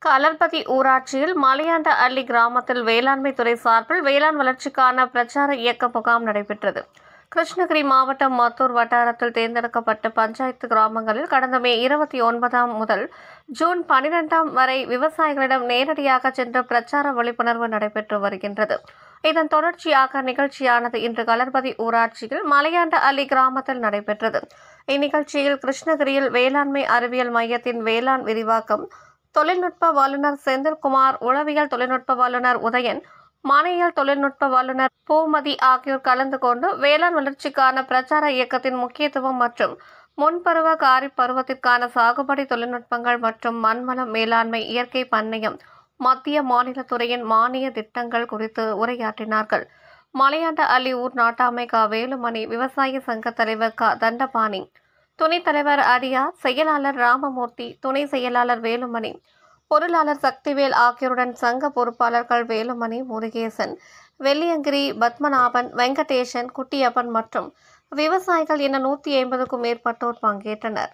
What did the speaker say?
கலர்பதி ஊராட்சியில் மலையாண்ட அள்ளி கிராமத்தில் வேளாண்மை துறை சார்பில் வேளாண் வளர்ச்சிக்கான பிரச்சார இயக்க முகாம் நடைபெற்றது. கிருஷ்ணகிரி மாவட்டம் மத்தூர் வட்டாரத்தில் தேர்ந்தெடுக்கப்பட்ட பஞ்சாயத்து கிராமங்களில் கடந்த மே 29 முதல் ஜூன் 12 வரை விவசாயிகளிடம் நேரடியாக சென்று பிரச்சார விழிப்புணர்வு நடைபெற்று வருகின்றது. இதன் தொடர்ச்சியாக நிகழ்ச்சியானது இன்று கலர்பதி ஊராட்சியில் மலையாண்ட அள்ளி கிராமத்தில் நடைபெற்றது. இந்நிகழ்ச்சியில் கிருஷ்ணகிரியில் வேளாண்மை அறிவியல் மையத்தின் வேளாண் விரிவாக்கம் தொழில்நுட்ப வல்லுநர் செந்தில்குமார், உளவியல் தொழில்நுட்ப வல்லுநர் உதயன், மனையியல் தொழில்நுட்ப வல்லுநர் பூமதி ஆகியோர் கலந்து கொண்டு வேளாண் வளர்ச்சிக்கான பிரச்சார இயக்கத்தின் முக்கியத்துவம் மற்றும் முன்பருவ காரிப் பருவத்திற்கான சாகுபடி தொழில்நுட்பங்கள் மற்றும் மண்வளம் மேலாண்மை, இயற்கை பண்ணையம், மத்திய மாநில துறையின் மானிய திட்டங்கள் குறித்து உரையாற்றினார்கள். மலையாண்ட அள்ளி ஊர் நாட்டாமை க. வேலுமணி, விவசாய சங்க தலைவர் க. தண்டபாணி, துணைத் தலைவர் அடியார், செயலாளர் ராமமூர்த்தி, துணை செயலாளர் வேலுமணி, பொருளாளர் சக்திவேல் ஆகியோருடன் சங்க பொறுப்பாளர்கள் வேலுமணி, முருகேசன், வெள்ளியங்கிரி, பத்மநாபன், வெங்கடேசன், குட்டியப்பன் மற்றும் விவசாயிகள் என 150க்கும் மேற்பட்டோர் பங்கேற்றனர்.